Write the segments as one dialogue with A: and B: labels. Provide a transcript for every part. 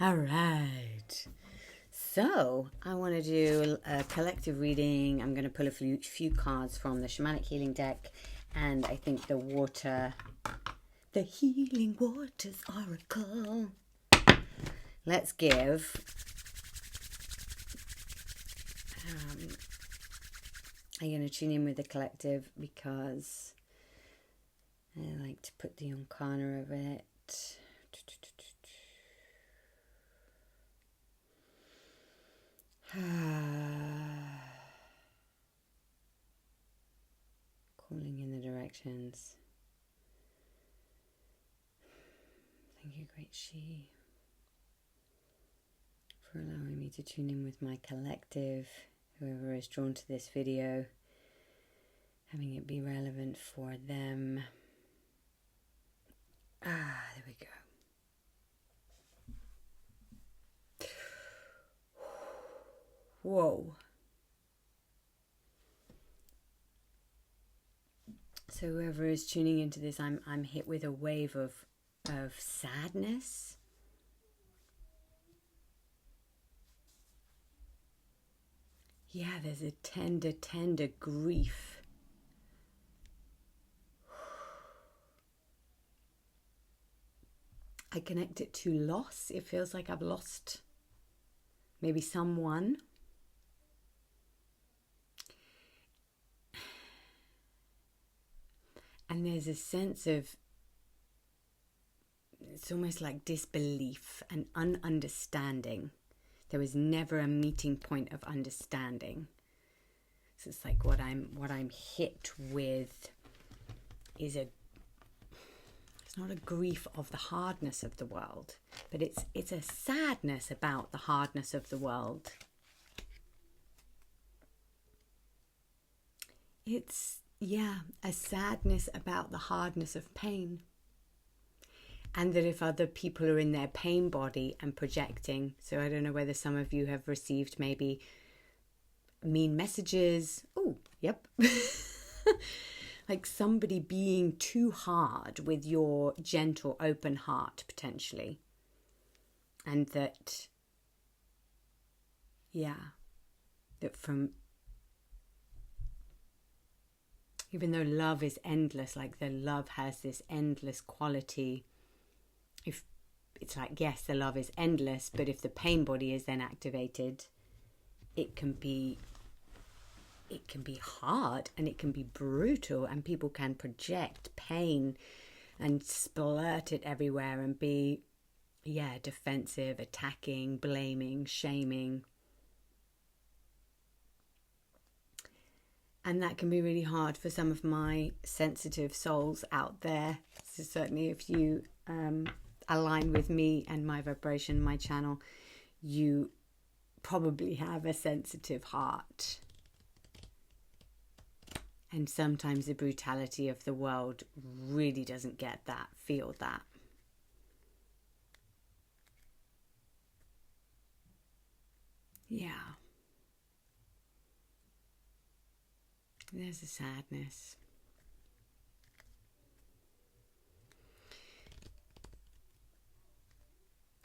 A: All right. So I want to do a collective reading. I'm going to pull a few cards from the Shamanic Healing deck, and I think the Healing Waters Oracle. Let's give. I'm going to tune in with the collective because I like to put the arcana of it. Calling in the directions. Thank you, Great She, for allowing me to tune in with my collective, whoever is drawn to this video, having it be relevant for them. There we go. Whoa. So whoever is tuning into this, I'm hit with a wave of sadness. Yeah, there's a tender grief. I connect it to loss. It feels like I've lost maybe someone. And there's a sense of, it's almost like disbelief and ununderstanding. There was never a meeting point of understanding. So it's like what I'm hit with is it's not a grief of the hardness of the world, but it's a sadness about the hardness of the world. It's a sadness about the hardness of pain. And that if other people are in their pain body and projecting, so I don't know whether some of you have received maybe mean messages. Oh, yep. Like somebody being too hard with your gentle, open heart, potentially. And that from, even though love is endless, like the love has this endless quality. If it's like, yes, the love is endless, but if the pain body is then activated, it can be hard and it can be brutal, and people can project pain and splurt it everywhere and be, defensive, attacking, blaming, shaming. And that can be really hard for some of my sensitive souls out there. So certainly if you align with me and my vibration, my channel, you probably have a sensitive heart. And sometimes the brutality of the world really doesn't get that, feel that. Yeah. There's a sadness.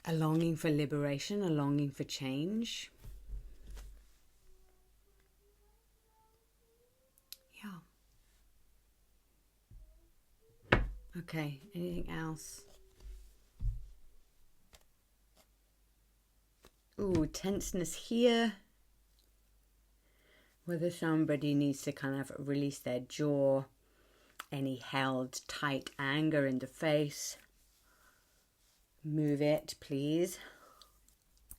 A: A longing for liberation, a longing for change. Yeah. Okay, anything else? Ooh, tenseness here. Whether somebody needs to kind of release their jaw, any held tight anger in the face. Move it, please,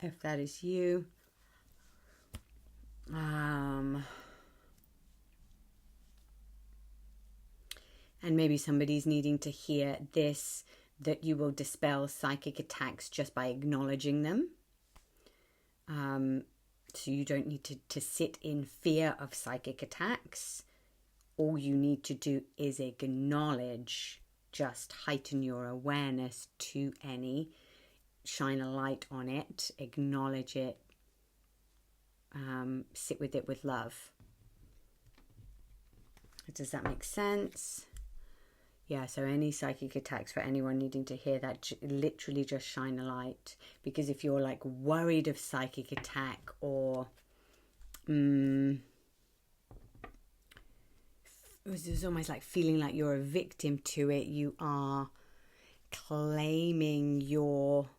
A: if that is you. And maybe somebody's needing to hear this, that you will dispel psychic attacks just by acknowledging them. So you don't need to sit in fear of psychic attacks. All you need to do is acknowledge, just heighten your awareness to any, shine a light on it, acknowledge it, sit with it with love. Does that make sense? Yeah, so any psychic attacks, for anyone needing to hear that, literally just shine a light. Because if you're like worried of psychic attack, or it's almost like feeling like you're a victim to it, you are claiming your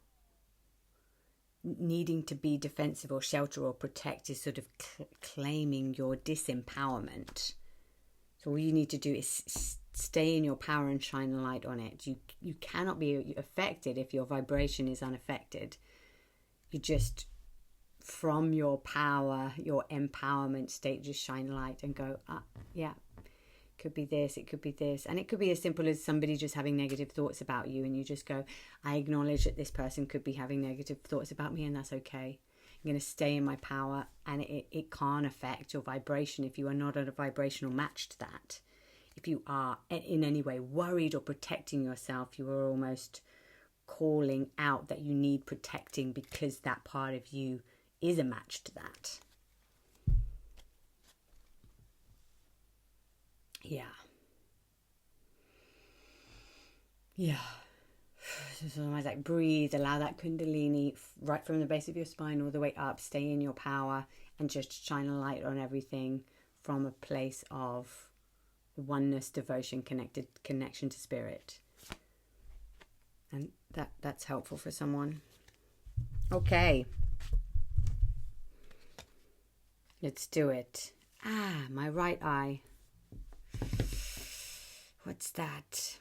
A: needing to be defensive or shelter or protect, is sort of claiming your disempowerment. So all you need to do is stay in your power and shine a light on it. You cannot be affected if your vibration is unaffected. You just, from your power, your empowerment state, just shine a light and go, yeah, could be this, it could be this. And it could be as simple as somebody just having negative thoughts about you, and you just go, I acknowledge that this person could be having negative thoughts about me, and that's okay. I'm going to stay in my power, and it can't affect your vibration if you are not at a vibrational match to that. If you are in any way worried or protecting yourself, you are almost calling out that you need protecting, because that part of you is a match to that. Yeah. So almost like breathe, allow that kundalini right from the base of your spine all the way up, stay in your power, and just shine a light on everything from a place of oneness, devotion, connection to spirit. And that's helpful for someone. Okay. Let's do it. My right eye. What's that?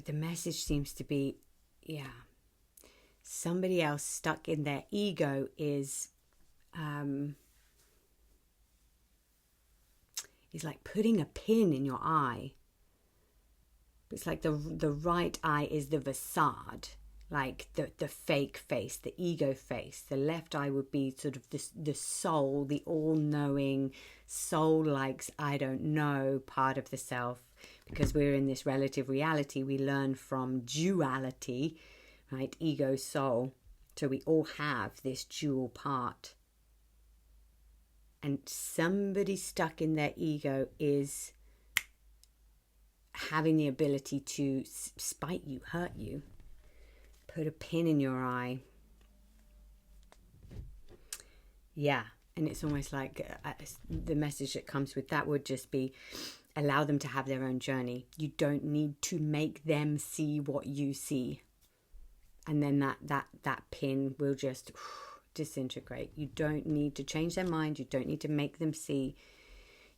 A: The message seems to be, somebody else stuck in their ego is like putting a pin in your eye. It's like the right eye is the facade, like the fake face, the ego face. The left eye would be sort of the soul, the all-knowing soul, likes I don't know part of the self. Because we're in this relative reality, we learn from duality, right? Ego, soul. So we all have this dual part. And somebody stuck in their ego is having the ability to spite you, hurt you, put a pin in your eye. Yeah, and it's almost like the message that comes with that would just be, allow them to have their own journey. You don't need to make them see what you see. And then that pin will just disintegrate. You don't need to change their mind. You don't need to make them see.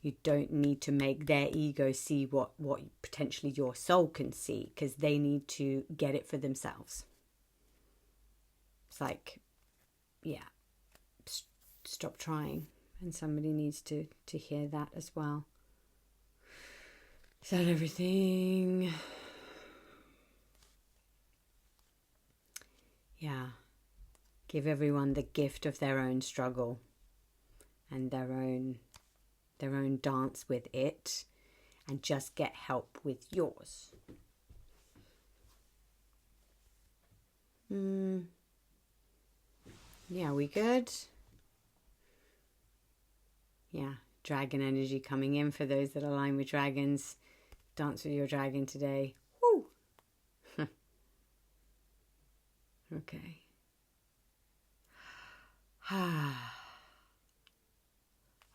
A: You don't need to make their ego see what potentially your soul can see, because they need to get it for themselves. It's like, stop trying. And somebody needs to hear that as well. Is that everything? Yeah. Give everyone the gift of their own struggle and their own dance with it, and just get help with yours. Yeah, we good? Yeah, dragon energy coming in for those that align with dragons. Dance with your dragon today. Woo! Okay.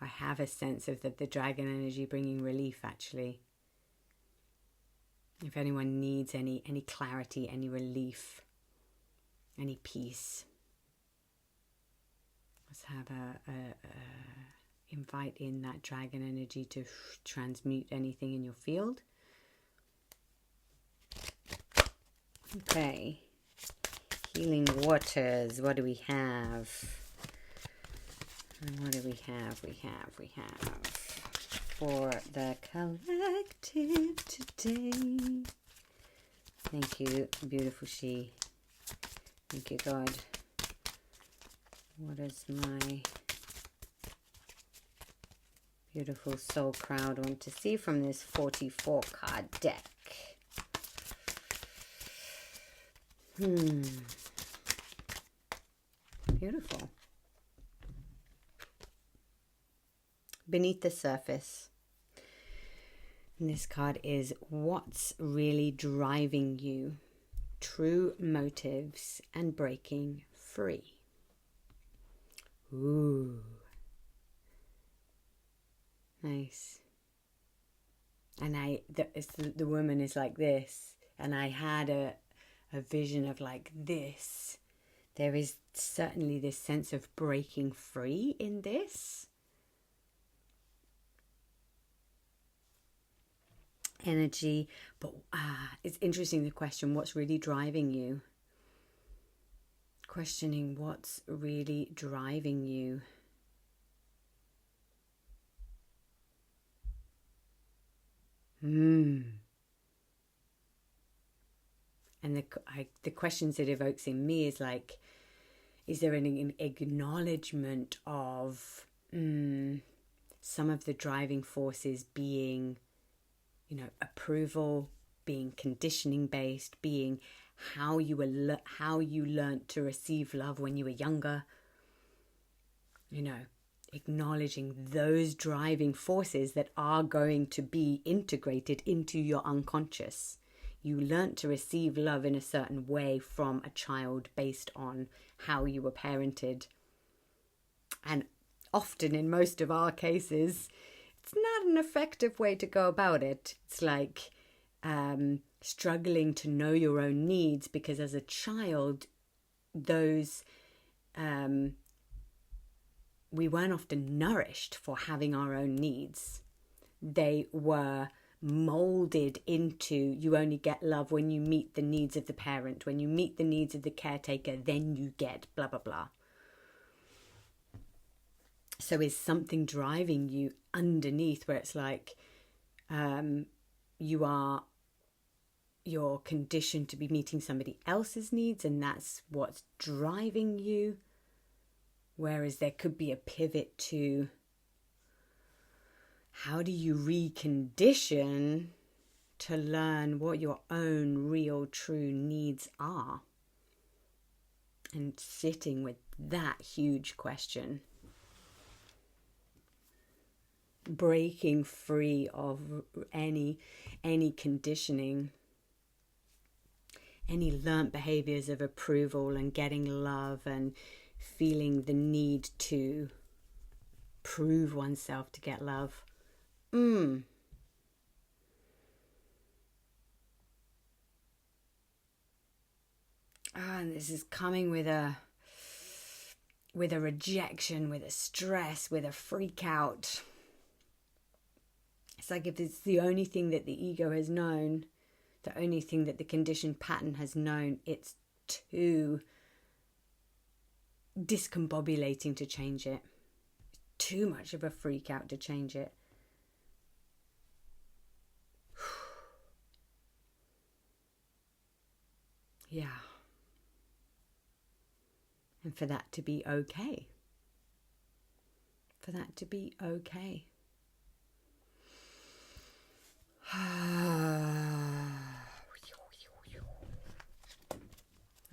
A: I have a sense of the dragon energy bringing relief, actually. If anyone needs any clarity, any relief, any peace, let's have invite in that dragon energy to transmute anything in your field. Okay. Healing waters. What do we have? What do we have? We have for the collective today. Thank you, beautiful she. Thank you, God. What does my beautiful soul crowd want to see from this 44 card deck? Beautiful. Beneath the surface. And this card is what's really driving you? True motives and breaking free. Ooh. Nice. And the woman is like this. And I had a vision of like this. There is certainly this sense of breaking free in this energy. But it's interesting, the question, what's really driving you? Questioning what's really driving you. And the questions it evokes in me is like, is there an acknowledgement of some of the driving forces being, approval, being conditioning based, being how you learnt to receive love when you were younger, acknowledging those driving forces that are going to be integrated into your unconscious. You learnt to receive love in a certain way from a child based on how you were parented. And often, in most of our cases, it's not an effective way to go about it. It's like struggling to know your own needs, because as a child, those we weren't often nourished for having our own needs. They were molded into, you only get love when you meet the needs of the parent. When you meet the needs of the caretaker, then you get blah, blah, blah. So is something driving you underneath where it's like you're conditioned to be meeting somebody else's needs, and that's what's driving you? Whereas there could be a pivot to, how do you recondition to learn what your own real true needs are? And sitting with that huge question. Breaking free of any conditioning, any learnt behaviors of approval and getting love and feeling the need to prove oneself to get love. And this is coming with a rejection, with a stress, with a freak out. It's like if it's the only thing that the ego has known, the only thing that the conditioned pattern has known, it's too discombobulating to change it. Too much of a freak out to change it. Yeah. And for that to be okay. For that to be okay.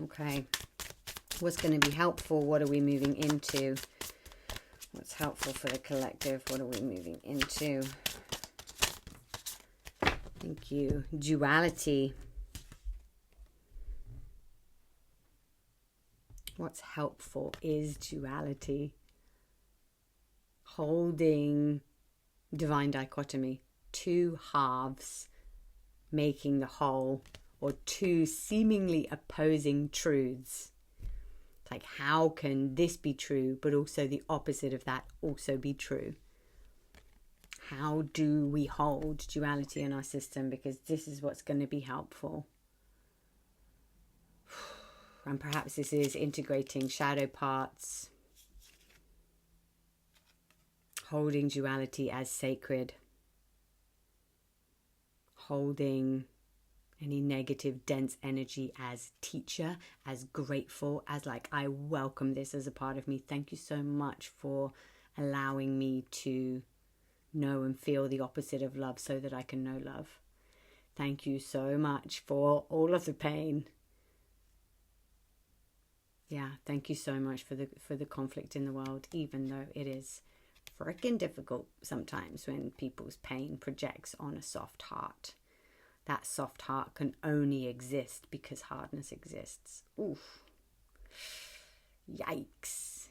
A: Okay. What's going to be helpful? What are we moving into? What's helpful for the collective? What are we moving into? Thank you. Duality. What's helpful is duality. Holding divine dichotomy. Two halves making the whole, or two seemingly opposing truths. Like, how can this be true, but also the opposite of that also be true? How do we hold duality in our system? Because this is what's going to be helpful. And perhaps this is integrating shadow parts, holding duality as sacred, holding any negative, dense energy as teacher, as grateful, as like, I welcome this as a part of me. Thank you so much for allowing me to know and feel the opposite of love so that I can know love. Thank you so much for all of the pain Yeah, thank you so much for the conflict in the world, even though it is freaking difficult sometimes when people's pain projects on a soft heart. That soft heart can only exist because hardness exists. Oof. Yikes.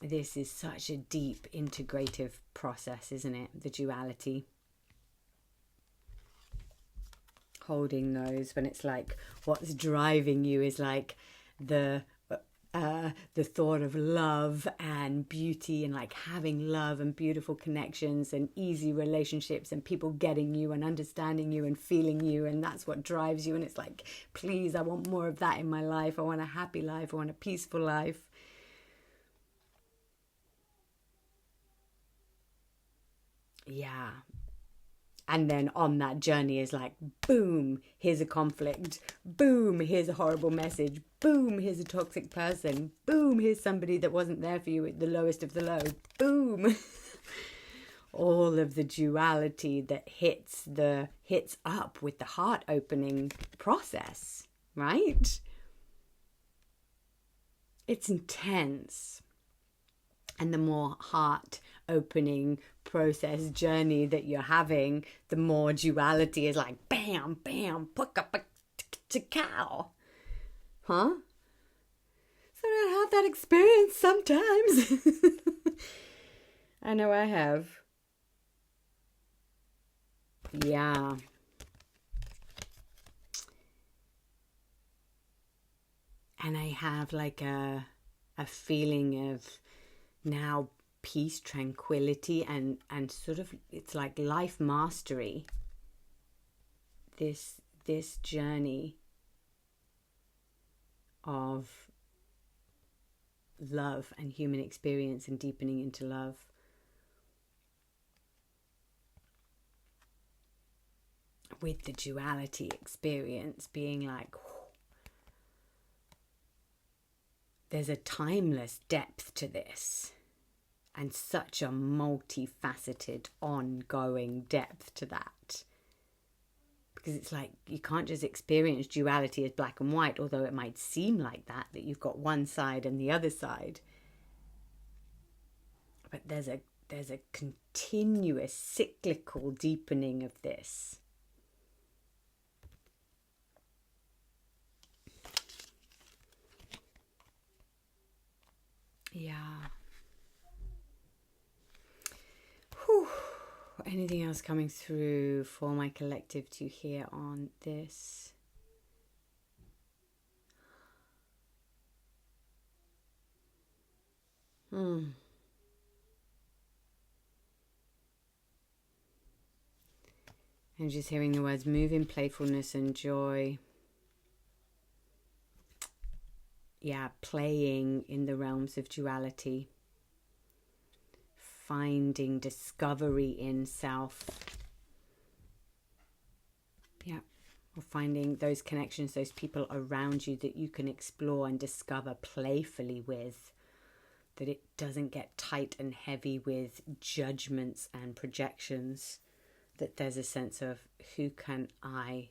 A: This is such a deep integrative process, isn't it? The duality. Holding those when it's like what's driving you is like the thought of love and beauty and like having love and beautiful connections and easy relationships and people getting you and understanding you and feeling you, and that's what drives you. And it's like, please, I want more of that in my life. I want a happy life. I want a peaceful life. Yeah. And then on that journey is like, boom, here's a conflict. Boom, here's a horrible message. Boom, here's a toxic person. Boom, here's somebody that wasn't there for you at the lowest of the low. Boom. All of the duality that hits up with the heart opening process, right? It's intense. And the more heart opening process journey that you're having, the more duality is like bam, bam, cow. Huh? So I have that experience sometimes. I know I have. Yeah. And I have like a feeling of now peace, tranquility, and sort of, it's like life mastery. This journey of love and human experience and deepening into love. With the duality experience being like, there's a timeless depth to this. And such a multifaceted, ongoing depth to that. Because it's like, you can't just experience duality as black and white, although it might seem like that you've got one side and the other side. But there's a continuous cyclical deepening of this. Yeah. Whew. Anything else coming through for my collective to hear on this? I'm just hearing the words move in playfulness and joy. Yeah, playing in the realms of duality. Finding discovery in self. Yeah. Or finding those connections, those people around you that you can explore and discover playfully with. That it doesn't get tight and heavy with judgments and projections. That there's a sense of, who can I,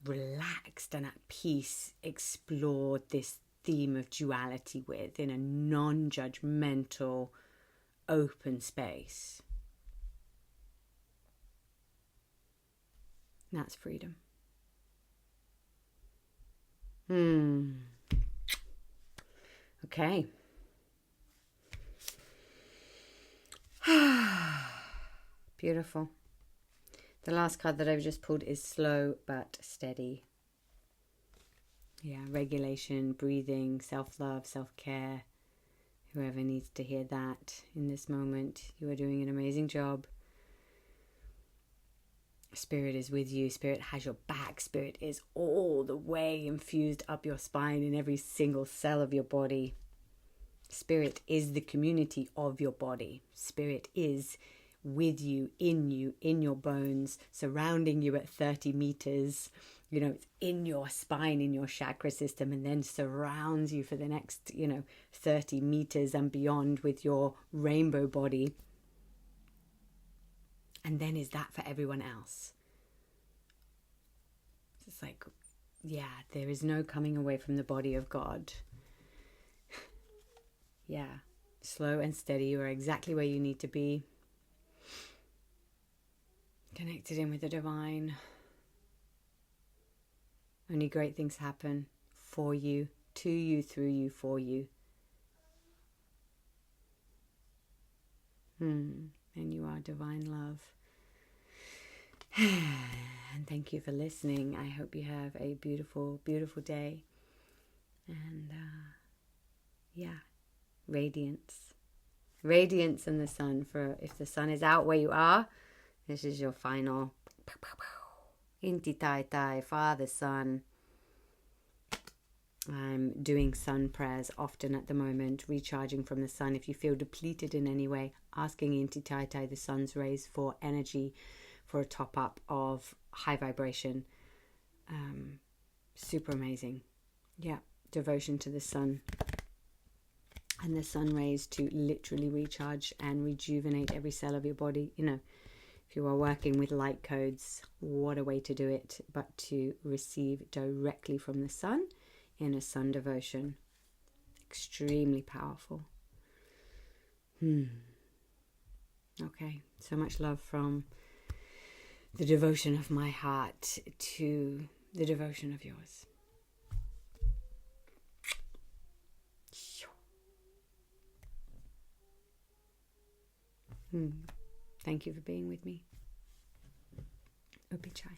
A: relaxed and at peace, explore this theme of duality with in a non-judgmental, open space. That's freedom. Okay. Beautiful. The last card that I've just pulled is slow but steady. Yeah, regulation, breathing, self-love, self-care. Whoever needs to hear that in this moment, you are doing an amazing job. Spirit is with you. Spirit has your back. Spirit is all the way infused up your spine in every single cell of your body. Spirit is the community of your body. Spirit is with you, in your bones, surrounding you at 30 meters. You know, it's in your spine, in your chakra system, and then surrounds you for the next, 30 meters and beyond with your rainbow body. And then is that for everyone else. It's like, yeah, there is no coming away from the body of God. Yeah, slow and steady. You are exactly where you need to be. Connected in with the divine. Only great things happen for you, to you, through you, for you. And you are divine love. And thank you for listening. I hope you have a beautiful, beautiful day. And radiance. Radiance in the sun. For if the sun is out where you are, this is your final. Inti tai tai, Father, Sun. I'm doing sun prayers often at the moment, recharging from the sun. If you feel depleted in any way, asking Inti tai tai, the sun's rays, for energy, for a top up of high vibration. Super amazing. Yeah, devotion to the sun. And the sun rays to literally recharge and rejuvenate every cell of your body. You know, if you are working with light codes, what a way to do it, but to receive directly from the sun in a sun devotion. Extremely powerful. Okay, so much love from the devotion of my heart to the devotion of yours. Thank you for being with me. Upichai.